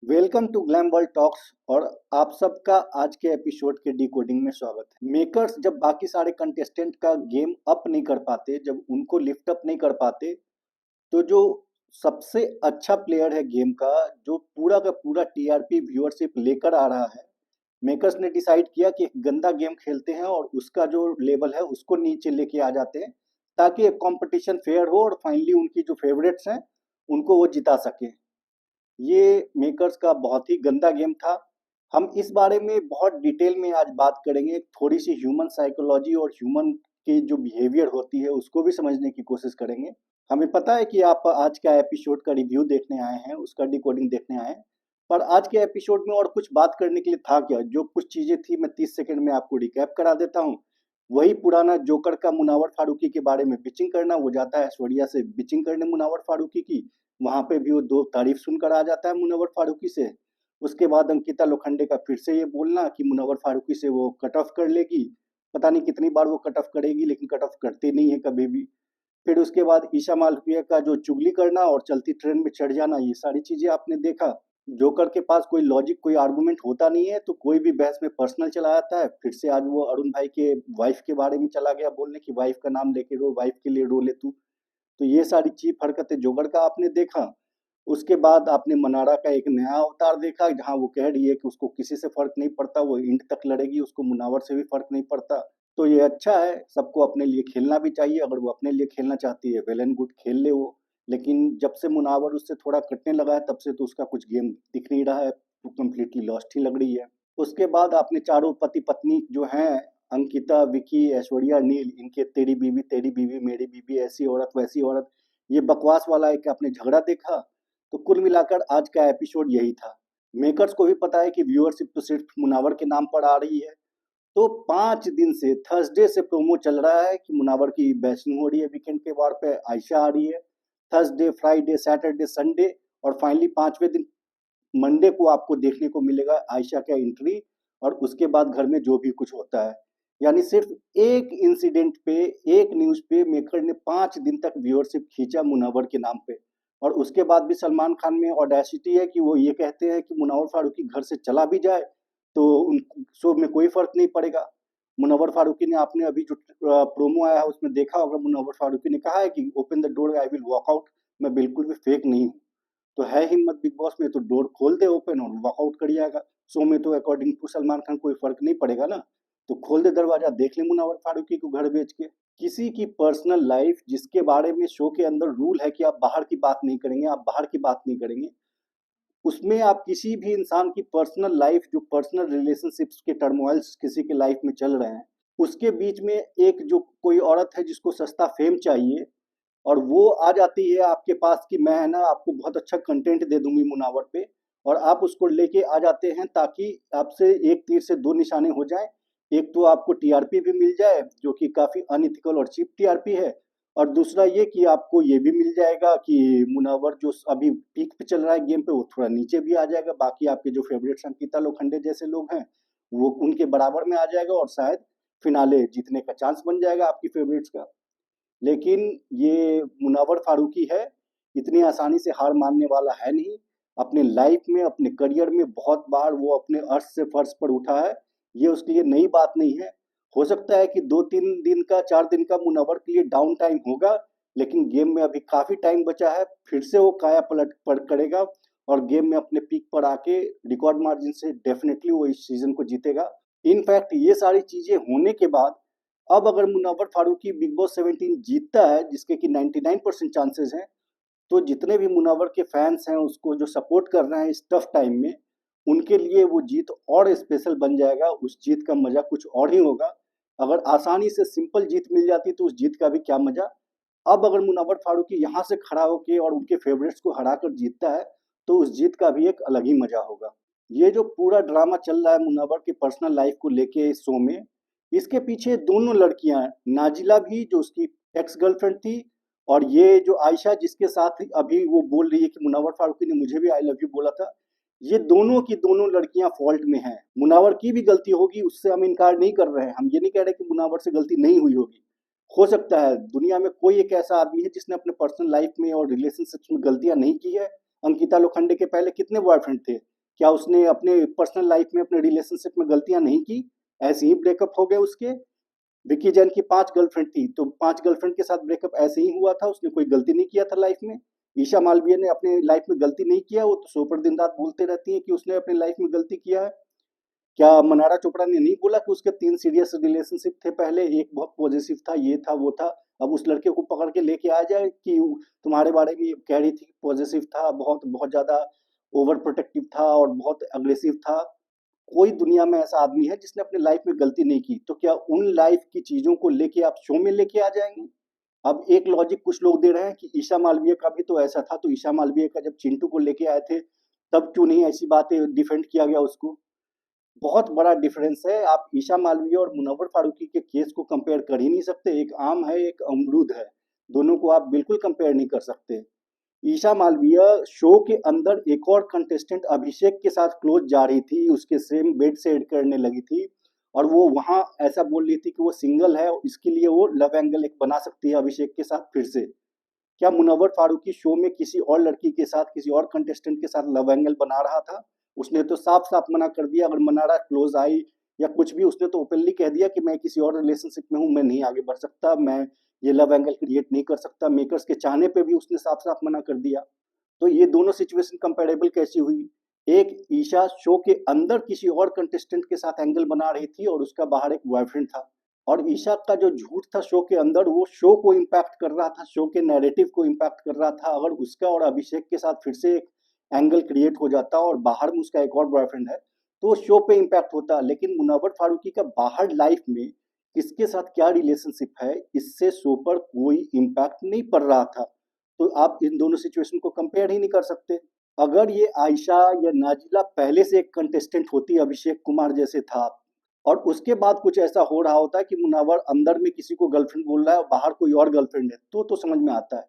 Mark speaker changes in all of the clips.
Speaker 1: Welcome to Glam World Talks. और आप सबका आज के एपिसोड के डिकोडिंग में स्वागत है। मेकर्स जब बाकी सारे कंटेस्टेंट का गेम अप नहीं कर पाते, जब उनको लिफ्ट अप नहीं कर पाते, तो जो सबसे अच्छा प्लेयर है गेम का, जो पूरा का पूरा टीआरपी व्यूअरशिप लेकर आ रहा है, मेकर्स ने डिसाइड किया कि एक गंदा गेम खेलते हैं और उसका जो लेवल है उसको नीचे लेके आ जाते हैं, ताकि एक कंपटीशन फेयर हो और फाइनली उनकी जो फेवरेट्स हैं उनको वो जिता सके। ये मेकर्स का बहुत ही गंदा गेम था। हम इस बारे में बहुत डिटेल में आज बात करेंगे, थोड़ी सी ह्यूमन साइकोलॉजी और ह्यूमन की जो बिहेवियर होती है उसको भी समझने की कोशिश करेंगे। हमें पता है कि आप आज का एपिसोड का रिव्यू देखने आए हैं, उसका डिकोडिंग देखने आए हैं, पर आज के एपिसोड में और कुछ बात करने के लिए था क्या? जो कुछ चीजें थी मैं 30 सेकंड में आपको रिकैप करा देता हूँ। वही पुराना जोकर का मुनावर फारूकी के बारे में बिचिंग करना, वो जाता है ऐश्वर्या से बिचिंग करने मुनावर फारूकी की, वहां पे भी वो दो तारीफ सुनकर आ जाता है मुनव्वर फारूकी से। उसके बाद अंकिता लोखंडे का फिर से ये बोलना कि मुनव्वर फारूकी से वो कट ऑफ कर लेगी। पता नहीं कितनी बार वो कट ऑफ करेगी, लेकिन कट ऑफ करती नहीं है कभी भी। फिर उसके बाद ईशा मालवीय का जो चुगली करना और चलती ट्रेन में चढ़ जाना, ये सारी चीजें आपने देखा। जोकर के पास कोई लॉजिक, कोई आर्गुमेंट होता नहीं है, तो कोई भी बहस में पर्सनल चला जाता है। फिर से आज वो अरुण भाई के वाइफ के बारे में चला गया बोलने की, वाइफ का नाम लेके रो, वाइफ के लिए रो ले तू। तो ये सारी चीप हरकतें जोगर का आपने देखा। उसके बाद आपने मनारा का एक नया अवतार देखा, जहाँ वो कह रही है कि उसको किसी से फर्क नहीं पड़ता, वो इंड तक लड़ेगी, उसको मुनावर से भी फर्क नहीं पड़ता। तो ये अच्छा है, सबको अपने लिए खेलना भी चाहिए। अगर वो अपने लिए खेलना चाहती है, वेल एंड गुड, खेल ले वो। लेकिन जब से मुनावर उससे थोड़ा कटने लगा है, तब से तो उसका कुछ गेम दिख नहीं रहा है, वो कम्प्लीटली लॉस्ट ही लग रही है। उसके बाद आपने चारों पति पत्नी जो हैं, अंकिता, विकी, ऐश्वर्या, नील, इनके तेरी बीवी मेरी बीवी, ऐसी औरत वैसी औरत, ये बकवास वाला एक आपने झगड़ा देखा। तो कुल मिलाकर आज का एपिसोड यही था। मेकर्स को भी पता है कि व्यूअरशिप तो सिर्फ मुनावर के नाम पर आ रही है, तो 5 दिन से थर्सडे से प्रोमो चल रहा है कि मुनावर की बैचिंग हो रही है, वीकेंड के वार पे आयशा आ रही है। थर्सडे, फ्राइडे, सैटरडे, संडे, और फाइनली 5वें दिन मंडे को आपको देखने को मिलेगा आयशा का एंट्री, और उसके बाद घर में जो भी कुछ होता है। यानी सिर्फ एक इंसिडेंट पे, एक न्यूज पे मेकर ने 5 दिन तक व्यूअरशिप खींचा मुनव्वर के नाम पे। और उसके बाद भी सलमान खान में ऑडेसिटी है कि वो ये कहते हैं कि मुनव्वर फारूकी घर से चला भी जाए तो उन शो में कोई फर्क नहीं पड़ेगा। मुनव्वर फारूकी ने, आपने अभी जो प्रोमो आया है उसमें देखा होगा, मुनव्वर फारूकी ने कहा है कि open the door, I will walk out. मैं बिल्कुल भी फेक नहीं हूँ। तो है हिम्मत बिग बॉस में तो डोर खोल दे ओपन और वॉकआउट कर जाएगा। शो में तो अकॉर्डिंग टू सलमान खान कोई फर्क नहीं पड़ेगा ना। तो खोल दे दरवाजा, देख ले मुनावर फारूकी को घर बेच के। किसी की पर्सनल लाइफ जिसके बारे में शो के अंदर रूल है कि आप बाहर की बात नहीं करेंगे, आप बाहर की बात नहीं करेंगे, उसमें आप किसी भी इंसान की पर्सनल लाइफ, जो पर्सनल रिलेशनशिप्स के टर्मोइल्स किसी के लाइफ में चल रहे हैं, उसके बीच में एक जो कोई औरत है जिसको सस्ता फेम चाहिए, और वो आ जाती है आपके पास कि मैं है ना आपको बहुत अच्छा कंटेंट दे दूंगी मुनावर पे, और आप उसको लेके आ जाते हैं ताकि आपसे एक तीर से दो निशाने हो जाएं। एक तो आपको टीआरपी भी मिल जाए, जो कि काफ़ी अनइथिकल और चीप टीआरपी है, और दूसरा ये कि आपको ये भी मिल जाएगा कि मुनावर जो अभी पीक पे चल रहा है गेम पे, वो थोड़ा नीचे भी आ जाएगा। बाकी आपके जो फेवरेट अंकिता लोखंडे जैसे लोग हैं, वो उनके बराबर में आ जाएगा, और शायद फिनाले जीतने का चांस बन जाएगा आपकी फेवरेट्स का। लेकिन ये मुनावर फारूकी है, इतनी आसानी से हार मानने वाला है नहीं। अपने लाइफ में, अपने करियर में बहुत बार वो अपने अर्श से फर्श पर उठा है, ये उसके लिए नई बात नहीं है। हो सकता है कि 2-3 दिन का, 4 दिन का मुनावर के लिए डाउन टाइम होगा, लेकिन गेम में अभी काफ़ी टाइम बचा है, फिर से वो काया पलट पर करेगा, और गेम में अपने पीक पर आके रिकॉर्ड मार्जिन से डेफिनेटली वो इस सीजन को जीतेगा। इनफैक्ट ये सारी चीज़ें होने के बाद, अब अगर मुनव्वर फारूकी बिग बॉस 17 जीतता है, जिसके कि 99% चांसेस हैं, तो जितने भी मुनव्वर के फैंस हैं उसको जो सपोर्ट कर रहे हैं इस टफ टाइम में, उनके लिए वो जीत और स्पेशल बन जाएगा। उस जीत का मजा कुछ और ही होगा। अगर आसानी से सिंपल जीत मिल जाती तो उस जीत का भी क्या मजा। अब अगर मुनव्वर फारूकी यहाँ से खड़ा होके और उनके फेवरेट्स को हरा कर जीतता है, तो उस जीत का भी एक अलग ही मजा होगा। ये जो पूरा ड्रामा चल रहा है मुनव्वर की पर्सनल लाइफ को लेके इस शो में, इसके पीछे दोनों लड़कियां हैं। नाजिला भी, जो उसकी एक्स गर्लफ्रेंड थी, और ये जो आयशा जिसके साथ अभी वो बोल रही है कि मुनव्वर फारूकी ने मुझे भी आई लव यू बोला था, ये दोनों की दोनों लड़कियां फॉल्ट में हैं। मुनव्वर की भी गलती होगी, उससे हम इनकार नहीं कर रहे हैं। हम ये नहीं कह रहे कि मुनव्वर से गलती नहीं हुई होगी। हो सकता है दुनिया में कोई एक ऐसा आदमी है जिसने अपने पर्सनल लाइफ में और रिलेशनशिप्स में गलतियां नहीं की है। अंकिता लोखंडे के पहले कितने बॉयफ्रेंड थे? क्या उसने अपने पर्सनल लाइफ में, अपने रिलेशनशिप में गलतियां नहीं की? ऐसे ही ब्रेकअप हो गए उसके। विकी जैन की 5 गर्लफ्रेंड थी, तो 5 गर्लफ्रेंड के साथ ब्रेकअप ऐसे ही हुआ था, उसने कोई गलती नहीं किया था लाइफ में। ईशा मालवीय ने अपने लाइफ में गलती नहीं किया, वो तो शो पर दिन रात बोलते रहती हैं कि उसने अपनी लाइफ में गलती किया है। क्या मनारा चोपड़ा ने नहीं बोला कि उसके 3 सीरियस रिलेशनशिप थे पहले, एक बहुत पॉजिटिव था, ये था, वो था। अब उस लड़के को पकड़ के लेके आ जाए कि तुम्हारे बारे में ये कह रही थी, पॉजिटिव था, बहुत बहुत ज़्यादा ओवर प्रोटेक्टिव था और बहुत अग्रेसिव था। कोई दुनिया में ऐसा आदमी है जिसने अपने लाइफ में गलती नहीं की, तो क्या उन लाइफ की चीज़ों को लेके आप शो में लेके आ जाएँगे? अब एक लॉजिक कुछ लोग दे रहे हैं कि ईशा मालवीय का भी तो ऐसा था, तो ईशा मालवीय का जब चिंटू को लेके आए थे, तब क्यों नहीं ऐसी बातें डिफेंड किया गया उसको? बहुत बड़ा डिफरेंस है। आप ईशा मालवीय और मुनव्वर फारूकी के केस को कंपेयर कर ही नहीं सकते। एक आम है, एक अमरूद है। दोनों को आप बिल्कुल कंपेयर नहीं कर सकते। ईशा मालवीय शो के अंदर एक और कंटेस्टेंट अभिषेक के साथ क्लोज जा रही थी, उसके सेम बेड से एड करने लगी थी, और वो वहां ऐसा बोल रही थी कि वो सिंगल है, इसके लिए वो लव एंगल एक बना सकती है अभिषेक के साथ फिर से। क्या मुनव्वर फारूकी शो में किसी और लड़की के साथ, किसी और कंटेस्टेंट के साथ लव एंगल बना रहा था? उसने तो साफ साफ मना कर दिया। अगर मनारा क्लोज आई या कुछ भी, उसने तो ओपनली कह दिया कि मैं किसी और रिलेशनशिप में हूँ, मैं नहीं आगे बढ़ सकता, मैं ये लव एंगल क्रिएट नहीं कर सकता। मेकर्स के चाहने पे भी उसने साफ साफ मना कर दिया। तो ये दोनों सिचुएशन कंपेरेबल कैसी हुई? एक ईशा शो के अंदर किसी और कंटेस्टेंट के साथ एंगल बना रही थी और उसका बाहर एक बॉयफ्रेंड था, और ईशा का जो झूठ था शो के अंदर, वो शो को इम्पैक्ट कर रहा था, शो के नैरेटिव को इम्पैक्ट कर रहा था। अगर उसका और अभिषेक के साथ फिर से एक एंगल क्रिएट हो जाता और बाहर में उसका एक और बॉयफ्रेंड है, तो शो पे इम्पैक्ट होता। लेकिन मुनव्वर फारूकी का बाहर लाइफ में किसके साथ क्या रिलेशनशिप है, इससे शो पर कोई इम्पैक्ट नहीं पड़ रहा था। तो आप इन दोनों सिचुएशन को कंपेयर ही नहीं कर सकते। अगर ये आयशा या नाजिला पहले से एक कंटेस्टेंट होती, अभिषेक कुमार जैसे था, और उसके बाद कुछ ऐसा हो रहा होता है कि मुनावर अंदर में किसी को गर्लफ्रेंड बोल रहा है और बाहर कोई और गर्लफ्रेंड है, तो समझ में आता है।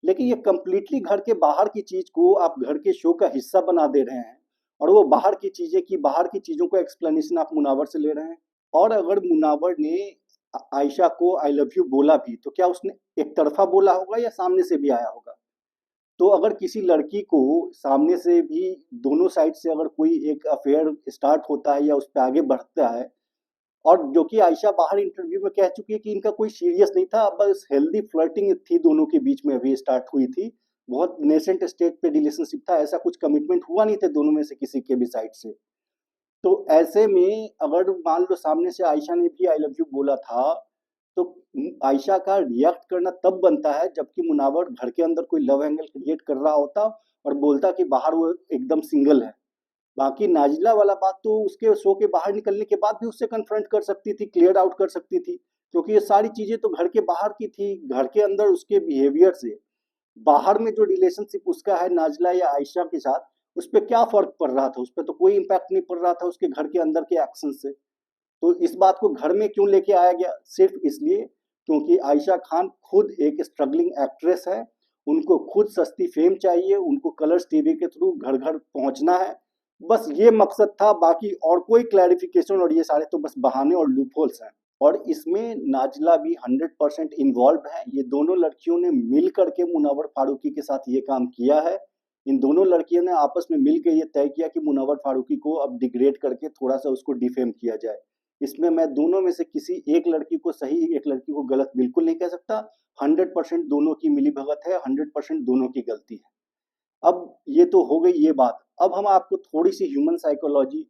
Speaker 1: लेकिन ये कंप्लीटली घर के बाहर की चीज को आप घर के शो का हिस्सा बना दे रहे हैं, और वो बाहर की चीजें की, बाहर की चीजों का एक्सप्लेनेशन आप मुनावर से ले रहे हैं। और अगर मुनावर ने आयशा को आई लव यू बोला भी, तो क्या उसने एक तरफा बोला होगा या सामने से भी आया होगा? तो अगर किसी लड़की को सामने से भी, दोनों साइड से अगर कोई एक अफेयर स्टार्ट होता है या उस पर आगे बढ़ता है, और जो कि आयशा बाहर इंटरव्यू में कह चुकी है कि इनका कोई सीरियस नहीं था, बस हेल्दी फ्लर्टिंग थी दोनों के बीच में, अभी स्टार्ट हुई थी, बहुत नेसेंट स्टेज पे रिलेशनशिप था, ऐसा कुछ कमिटमेंट हुआ नहीं थे दोनों में से किसी के भी साइड से। तो ऐसे में अगर मान लो सामने से आयशा ने भी आई लव यू बोला था, तो आयशा का रिएक्ट करना तब बनता है जबकि मुनावर घर के अंदर कोई लव एंगल क्रिएट कर रहा होता और बोलता कि बाहर वो एकदम सिंगल है। बाकी नाजिला वाला बात तो उसके शो के बाहर निकलने के बाद भी उससे कन्फ्रंट कर सकती थी, क्लियर आउट कर सकती थी, क्योंकि ये सारी चीजें तो घर के बाहर की थी। घर के अंदर उसके बिहेवियर से, बाहर में जो रिलेशनशिप उसका है नाजिला या आयशा के साथ, उस पर क्या फर्क पड़ रहा था? उस पर तो कोई इम्पैक्ट नहीं पड़ रहा था उसके घर के अंदर के एक्शन से। तो इस बात को घर में क्यों लेके आया गया? सिर्फ इसलिए क्योंकि आयशा खान खुद एक स्ट्रगलिंग एक्ट्रेस है, उनको खुद सस्ती फेम चाहिए, उनको कलर्स टीवी के थ्रू घर घर पहुंचना है, बस ये मकसद था। बाकी और कोई क्लैरिफिकेशन और ये सारे तो बस बहाने और लूपहोल्स हैं। और इसमें नाजिला भी 100% इन्वॉल्व है। ये दोनों लड़कियों ने मिल करके मुनव्वर फारूकी के साथ ये काम किया है। इन दोनों लड़कियों ने आपस में मिल के ये तय किया कि मुनव्वर फारूकी को अब डिग्रेड करके थोड़ा सा उसको डिफेम किया जाए। इसमें मैं दोनों में से किसी एक लड़की को सही, एक लड़की को गलत बिल्कुल नहीं कह सकता। 100% दोनों की मिलीभगत है, 100% दोनों की गलती है। अब ये तो हो गई ये बात। अब हम आपको थोड़ी सी ह्यूमन साइकोलॉजी,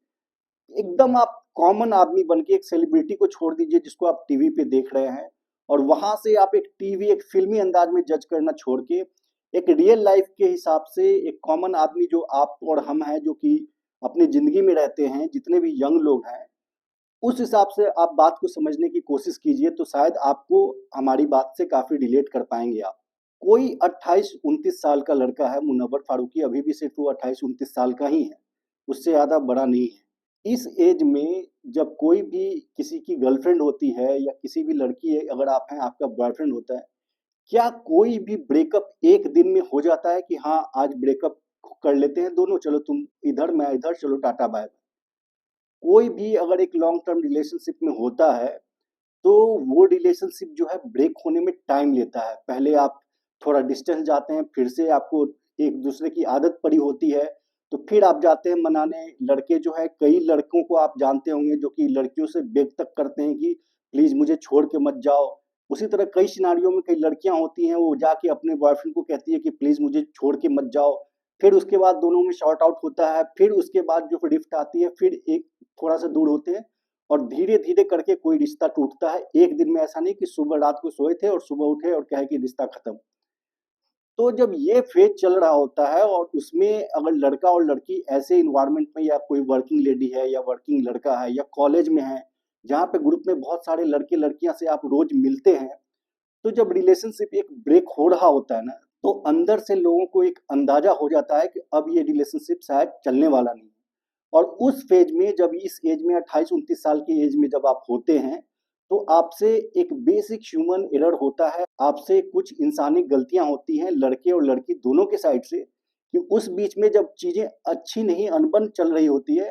Speaker 1: एकदम आप कॉमन आदमी बन के, एक सेलिब्रिटी को छोड़ दीजिए जिसको आप टीवी पे देख रहे हैं, और वहां से आप एक टीवी, एक फिल्मी अंदाज में जज करना छोड़ के, एक रियल लाइफ के हिसाब से एक कॉमन आदमी जो आप और हम हैं, जो कि अपनी जिंदगी में रहते हैं, जितने भी यंग लोग हैं, उस हिसाब से आप बात को समझने की कोशिश कीजिए, तो शायद आपको हमारी बात से काफी रिलेट कर पाएंगे आप। कोई 28-29 साल का लड़का है मुनव्वर फारूकी, अभी भी सिर्फ वो 28-29 साल का ही है, उससे ज्यादा बड़ा नहीं है। इस एज में जब कोई भी किसी की गर्लफ्रेंड होती है या किसी भी लड़की है, अगर आप हैं, आपका बॉयफ्रेंड होता है, क्या कोई भी ब्रेकअप एक दिन में हो जाता है कि हाँ आज ब्रेकअप कर लेते हैं दोनों, चलो तुम इधर मैं इधर, चलो टाटा बाय? कोई भी अगर एक लॉन्ग टर्म रिलेशनशिप में होता है, तो वो रिलेशनशिप जो है ब्रेक होने में टाइम लेता है। पहले आप थोड़ा डिस्टेंस जाते हैं, फिर से आपको एक दूसरे की आदत पड़ी होती है, तो फिर आप जाते हैं मनाने। लड़के जो है, कई लड़कों को आप जानते होंगे जो कि लड़कियों से बेग तक करते हैं कि प्लीज मुझे छोड़ के मत जाओ। उसी तरह कई सिनारियों में कई लड़कियां होती हैं, वो जाके अपने बॉयफ्रेंड को कहती है कि प्लीज मुझे छोड़ के मत जाओ। फिर उसके बाद दोनों में शॉर्ट आउट होता है, फिर उसके बाद जो रिफ्ट आती है, फिर एक थोड़ा सा दूर होते हैं और धीरे धीरे करके कोई रिश्ता टूटता है। एक दिन में ऐसा नहीं कि सुबह रात को सोए थे और सुबह उठे और कहे कि रिश्ता खत्म। तो जब ये फेज चल रहा होता है और उसमें अगर लड़का और लड़की ऐसे इन्वायरमेंट में, या कोई वर्किंग लेडी है या वर्किंग लड़का है या कॉलेज में है, जहाँ पे ग्रुप में बहुत सारे लड़के लड़कियां से आप रोज मिलते हैं, तो जब रिलेशनशिप एक ब्रेक हो रहा होता है ना, तो अंदर से लोगों को एक अंदाजा हो जाता है कि अब ये रिलेशनशिप शायद चलने वाला नहीं है। और उस फेज में, जब इस एज में 28-29 साल की एज में जब आप होते हैं, तो आपसे एक बेसिक ह्यूमन एरर होता है, आपसे कुछ इंसानी गलतियां होती हैं लड़के और लड़की दोनों के साइड से, कि उस बीच में जब चीजें अच्छी नहीं अनबन चल रही होती है,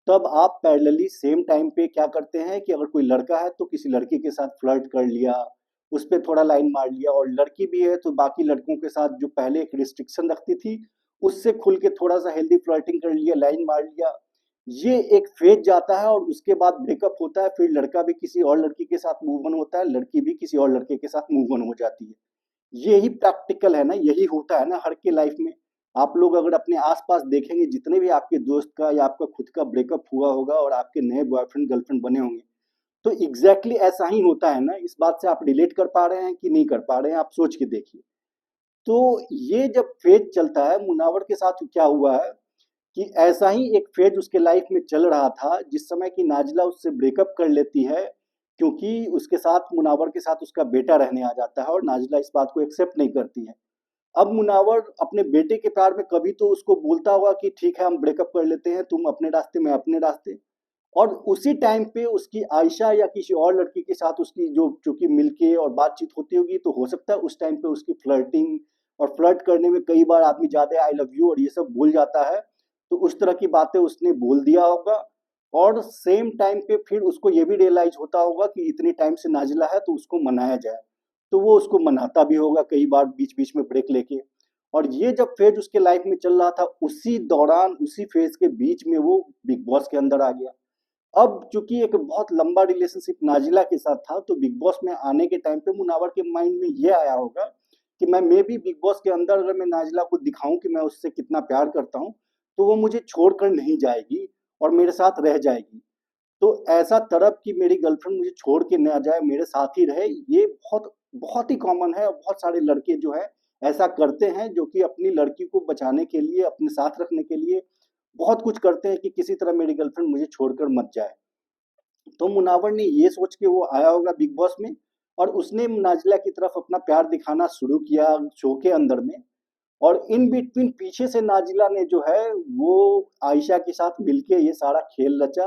Speaker 1: तब आप पैरेलली सेम टाइम पे क्या करते हैं कि अगर कोई लड़का है तो किसी लड़की के साथ फ्लर्ट कर लिया, उस पर थोड़ा लाइन मार लिया, और लड़की भी है तो बाकी लड़कों के साथ जो पहले एक रिस्ट्रिक्शन रखती थी, उससे खुल के थोड़ा सा हेल्दी फ्लर्टिंग कर लिया, लाइन मार लिया। ये एक फेज जाता है और उसके बाद ब्रेकअप होता है, फिर लड़का भी किसी और लड़की के साथ मूव ऑन होता है, लड़की भी किसी और लड़के के साथ मूव ऑन हो जाती है। यही प्रैक्टिकल है ना, यही होता है ना हर के लाइफ में। आप लोग अगर अपने आसपास देखेंगे, जितने भी आपके दोस्त का या आपका खुद का ब्रेकअप हुआ होगा और आपके नए बॉयफ्रेंड गर्लफ्रेंड बने होंगे, तो एग्जैक्टली ऐसा ही होता है ना। इस बात से आप रिलेट कर पा रहे हैं कि नहीं कर पा रहे हैं, आप सोच के देखिए। तो ये जब फेज चलता है, मुनावर के साथ क्या हुआ है कि ऐसा ही एक फेज उसके लाइफ में चल रहा था, जिस समय की नाजिला उससे ब्रेकअप कर लेती है, क्योंकि उसके साथ, मुनावर के साथ उसका बेटा रहने आ जाता है और नाजिला इस बात को एक्सेप्ट नहीं करती है। अब मुनावर अपने बेटे के प्यार में कभी तो उसको बोलता होगा कि ठीक है हम ब्रेकअप कर लेते हैं, तुम अपने रास्ते मैं अपने रास्ते। और उसी टाइम पे उसकी आयशा या किसी और लड़की के साथ उसकी जो चूंकि मिलके और बातचीत होती होगी, तो हो सकता है उस टाइम पे उसकी फ्लर्टिंग, और फ्लर्ट करने में कई बार आदमी ज्यादा आई लव यू और ये सब भूल जाता है, तो उस तरह की बातें उसने बोल दिया होगा। और सेम टाइम पे फिर उसको ये भी रियलाइज होता होगा कि इतनी टाइम से नाजिला है तो उसको मनाया जाए, तो वो उसको मनाता भी होगा कई बार बीच बीच में ब्रेक लेके। और ये जब फेज उसके लाइफ में चल रहा था, उसी दौरान उसी फेज के बीच में वो बिग बॉस के अंदर आ गया। अब चूंकि एक बहुत लंबा रिलेशनशिप नाजिला के साथ था, तो बिग बॉस में आने के टाइम पे मुनावर के माइंड में ये आया होगा कि मैं मे भी बिग बॉस के अंदर अगर मैं नाजिला को दिखाऊं कि मैं उससे कितना प्यार करता हूं, तो वो मुझे छोड़कर नहीं जाएगी और मेरे साथ रह जाएगी। तो ऐसा तड़प कि मेरी गर्लफ्रेंड मुझे छोड़ के ना जाए, मेरे साथ ही रहे, ये बहुत बहुत ही कॉमन है। और बहुत सारे लड़के जो है ऐसा करते हैं, जो कि अपनी लड़की को बचाने के लिए, अपने साथ रखने के लिए बहुत कुछ करते हैं कि किसी तरह मेरी गर्लफ्रेंड मुझे छोड़कर मत जाए। तो मुनावर ने ये सोच के वो आया होगा बिग बॉस में, और उसने नाजिला की तरफ अपना प्यार दिखाना शुरू किया शो के अंदर में। और इन बिटवीन पीछे से नाजिला ने जो है वो आयशा के साथ मिलके ये सारा खेल रचा,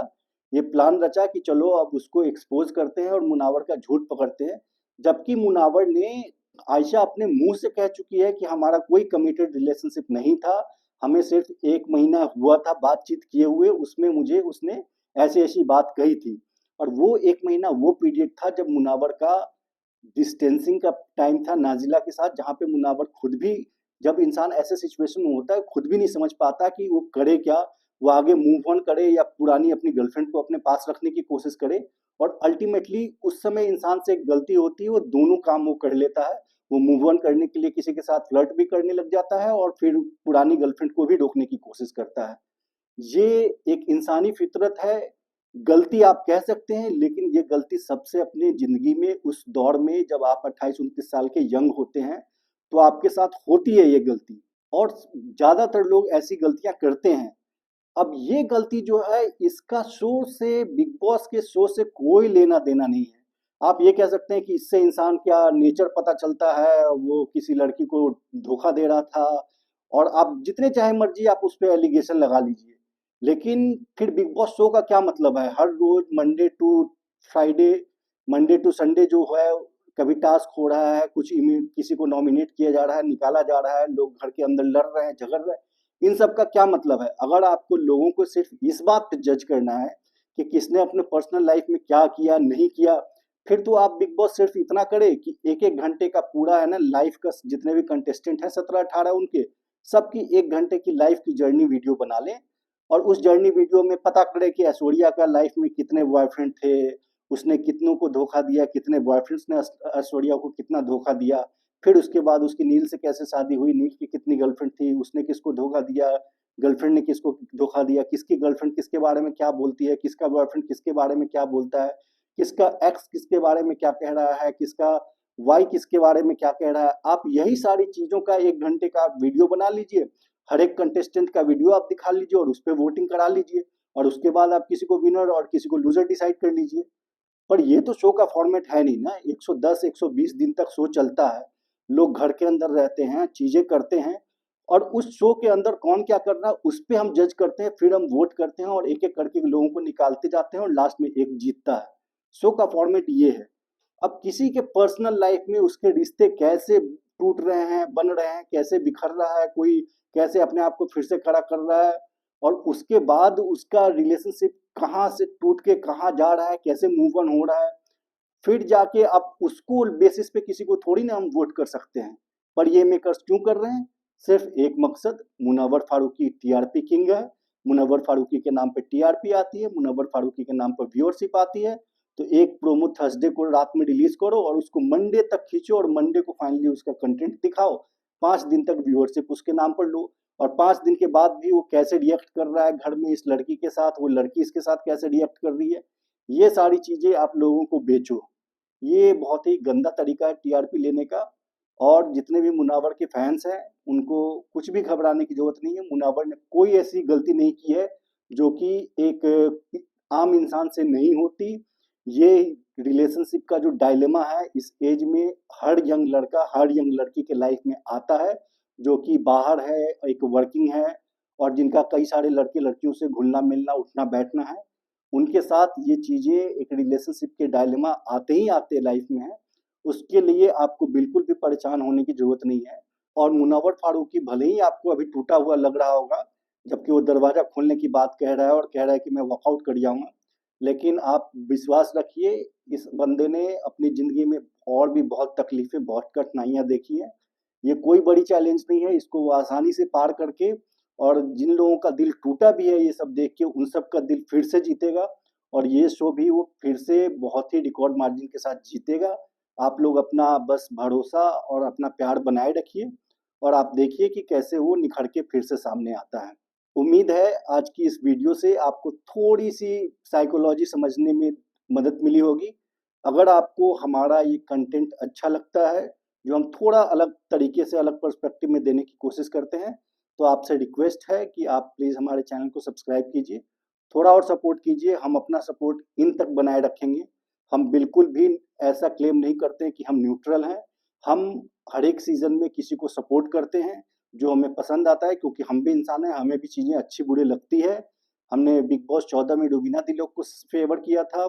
Speaker 1: ये प्लान रचा कि चलो अब उसको एक्सपोज करते हैं और मुनावर का झूठ पकड़ते हैं। जबकि मुनावर ने, आयशा अपने मुंह से कह चुकी है कि हमारा कोई कमिटेड रिलेशनशिप नहीं था, हमें सिर्फ 1 महीना हुआ था बातचीत किए हुए, उसमें मुझे उसने ऐसी ऐसी बात कही थी। और वो 1 महीना वो पीरियड था जब मुनावर का डिस्टेंसिंग का टाइम था नाजिला के साथ, जहाँ पे मुनावर खुद भी, जब इंसान ऐसे सिचुएशन में होता है खुद भी नहीं समझ पाता कि वो करे क्या, वो आगे मूव ऑन करे या पुरानी अपनी गर्लफ्रेंड को अपने पास रखने की कोशिश करे। और अल्टीमेटली उस समय इंसान से एक गलती होती है, वो दोनों काम वो कर लेता है। वो मूव ऑन करने के लिए किसी के साथ फ्लर्ट भी करने लग जाता है और फिर पुरानी गर्लफ्रेंड को भी रोकने की कोशिश करता है। ये एक इंसानी फितरत है, गलती आप कह सकते हैं, लेकिन ये गलती सबसे अपनी जिंदगी में उस दौर में जब आप 28-29 साल के यंग होते हैं, तो आपके साथ होती है ये गलती। और ज्यादातर लोग ऐसी गलतियां करते हैं। अब ये गलती जो है, इसका शो से, बिग बॉस के शो से कोई लेना देना नहीं है। आप ये कह सकते हैं कि इससे इंसान क्या नेचर पता चलता है, वो किसी लड़की को धोखा दे रहा था, और आप जितने चाहे मर्जी आप उस पर एलिगेशन लगा लीजिए। लेकिन फिर बिग बॉस शो का क्या मतलब है? हर रोज Monday to Friday, Monday to Sunday जो है, कभी टास्क हो रहा है, कुछ किसी को नॉमिनेट किया जा रहा है, निकाला जा रहा है, लोग घर के अंदर लड़ रहे हैं, झगड़ रहे हैं। इन सब का क्या मतलब है? अगर आपको लोगों को सिर्फ इस बात पे जज करना है कि किसने अपने पर्सनल लाइफ में क्या किया नहीं किया, फिर तो आप बिग बॉस सिर्फ इतना करे कि 1-1 घंटे का पूरा है ना लाइफ का, जितने भी कंटेस्टेंट हैं 17-18 उनके, सबकी 1 घंटे की लाइफ की जर्नी वीडियो बना लें और उस जर्नी वीडियो में पता करें कि ऐश्वर्या का लाइफ में कितने बॉयफ्रेंड थे, उसने कितनों को धोखा दिया, कितने बॉयफ्रेंड्स ने ऐश्वर्या को कितना धोखा दिया, फिर उसके बाद उसकी नील से कैसे शादी हुई, नील की कितनी गर्लफ्रेंड थी, उसने किसको धोखा दिया, गर्लफ्रेंड ने किसको धोखा दिया, किसकी गर्लफ्रेंड किसके बारे में क्या बोलती है, किसका बॉयफ्रेंड किसके बारे में क्या बोलता है, किसका एक्स किसके बारे में क्या कह रहा है, किसका वाई किसके बारे में क्या कह रहा है। आप यही सारी चीजों का 1 घंटे का वीडियो बना लीजिए, हर एक कंटेस्टेंट का वीडियो आप दिखा लीजिए और उस पर वोटिंग करा लीजिए और उसके बाद आप किसी को विनर और किसी को लूजर डिसाइड कर लीजिए। पर ये तो शो का फॉर्मेट है नहीं ना, 110 120 दिन तक शो चलता है, लोग घर के अंदर रहते हैं, चीजें करते हैं और उस शो के अंदर कौन क्या कर रहा है उस पे हम जज करते हैं, फिर हम वोट करते हैं और एक एक करके लोगों को निकालते जाते हैं और लास्ट में एक जीतता है। शो का फॉर्मेट ये है। अब किसी के पर्सनल लाइफ में उसके रिश्ते कैसे टूट रहे हैं, बन रहे हैं, कैसे बिखर रहा है, कोई कैसे अपने आप को फिर से खड़ा कर रहा है और उसके बाद उसका रिलेशनशिप कहाँ से टूट के कहाँ जा रहा है, कैसे मूव ऑन हो रहा है, फिर जाके आप उसको बेसिस पे किसी को थोड़ी ना हम वोट कर सकते हैं। पर ये मेकर्स क्यों कर रहे हैं? सिर्फ एक मकसद, मुनव्वर फारूकी टीआरपी किंग है, मुनव्वर फारूकी के नाम पे टीआरपी आती है, मुनव्वर फारूकी के नाम पर व्यूअरशिप आती है। तो एक प्रोमो थर्सडे को रात में रिलीज करो और उसको मंडे तक खींचो और मंडे को फाइनली उसका कंटेंट दिखाओ, 5 दिन तक व्यूअरशिप उसके नाम पर लो और 5 दिन के बाद भी वो कैसे रिएक्ट कर रहा है घर में इस लड़की के साथ, वो लड़की इसके साथ कैसे रिएक्ट कर रही है, ये सारी चीजें आप लोगों को बेचो। ये बहुत ही गंदा तरीका है टीआरपी लेने का और जितने भी मुनावर के फैंस हैं उनको कुछ भी घबराने की जरूरत नहीं है। मुनावर ने कोई ऐसी गलती नहीं की है जो कि एक आम इंसान से नहीं होती। ये रिलेशनशिप का जो डायलेमा है इस एज में हर यंग लड़का हर यंग लड़की के लाइफ में आता है, जो कि बाहर है, एक वर्किंग है और जिनका कई सारे लड़के लड़कियों से घुलना मिलना उठना बैठना है, उनके साथ ये चीजें एक रिलेशनशिप के डायलेमा आते ही आते लाइफ में है। उसके लिए आपको बिल्कुल भी परेशान होने की जरूरत नहीं है। और मुनव्वर फारूकी भले ही आपको अभी टूटा हुआ लग रहा होगा, जबकि वो दरवाजा खोलने की बात कह रहा है और कह रहा है कि मैं वॉकआउट कर जाऊंगा, लेकिन आप विश्वास रखिए इस बंदे ने अपनी जिंदगी में और भी बहुत तकलीफें बहुत कठिनाइयां देखी हैं। ये कोई बड़ी चैलेंज नहीं है, इसको वो आसानी से पार करके और जिन लोगों का दिल टूटा भी है ये सब देख के उन सब का दिल फिर से जीतेगा और ये शो भी वो फिर से बहुत ही रिकॉर्ड मार्जिन के साथ जीतेगा। आप लोग अपना बस भरोसा और अपना प्यार बनाए रखिए और आप देखिए कि कैसे वो निखर के फिर से सामने आता है। उम्मीद है आज की इस वीडियो से आपको थोड़ी सी साइकोलॉजी समझने में मदद मिली होगी। अगर आपको हमारा ये कंटेंट अच्छा लगता है, जो हम थोड़ा अलग तरीके से अलग पर्सपेक्टिव में देने की कोशिश करते हैं, तो आपसे रिक्वेस्ट है कि आप प्लीज़ हमारे चैनल को सब्सक्राइब कीजिए, थोड़ा और सपोर्ट कीजिए। हम अपना सपोर्ट इन तक बनाए रखेंगे। हम बिल्कुल भी ऐसा क्लेम नहीं करते हैं कि हम न्यूट्रल हैं। हम हर एक सीज़न में किसी को सपोर्ट करते हैं जो हमें पसंद आता है, क्योंकि हम भी इंसान हैं, हमें भी चीज़ें अच्छी बुरी लगती है। हमने बिग बॉस 14 में रूबीना दिलोक को फेवर किया था,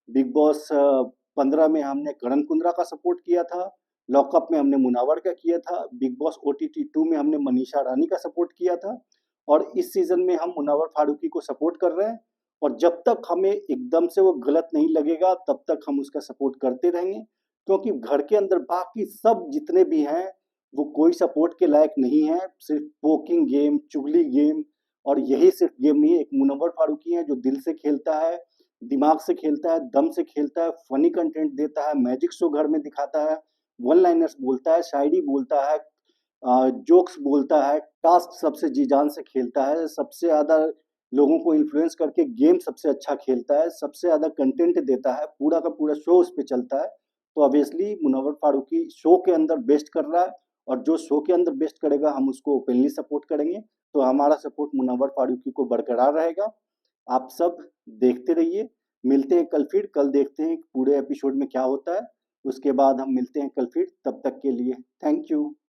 Speaker 1: बिग बॉस 15 में हमने करण कुंद्रा का सपोर्ट किया था, लॉकअप में हमने मुनावर का किया था, बिग बॉस ओटीटी 2 में हमने मनीषा रानी का सपोर्ट किया था और इस सीज़न में हम मुनव्वर फारूकी को सपोर्ट कर रहे हैं। और जब तक हमें एकदम से वो गलत नहीं लगेगा तब तक हम उसका सपोर्ट करते रहेंगे, क्योंकि घर के अंदर बाकी सब जितने भी हैं वो कोई सपोर्ट के लायक नहीं है। सिर्फ पोकिंग गेम, चुगली गेम और यही सिर्फ गेम नहीं है, एक मुनव्वर फारूकी है जो दिल से खेलता है, दिमाग से खेलता है, दम से खेलता है, फनी कंटेंट देता है, मैजिक शो घर में दिखाता है, वन लाइनर्स बोलता है, शायरी बोलता है, जोक्स बोलता है, टास्क सबसे जी जान से खेलता है, सबसे ज़्यादा लोगों को इन्फ्लुएंस करके गेम सबसे अच्छा खेलता है, सबसे ज़्यादा कंटेंट देता है, पूरा का पूरा शो उस पे चलता है। तो ऑब्वियसली मुनव्वर फारूकी शो के अंदर बेस्ट कर रहा है और जो शो के अंदर बेस्ट करेगा हम उसको ओपनली सपोर्ट करेंगे। तो हमारा सपोर्ट मुनव्वर फारूकी को बरकरार रहेगा। आप सब देखते रहिए। मिलते हैं कल फिर, कल देखते हैं पूरे एपिसोड में क्या होता है, उसके बाद हम मिलते हैं कल फिर। तब तक के लिए थैंक यू।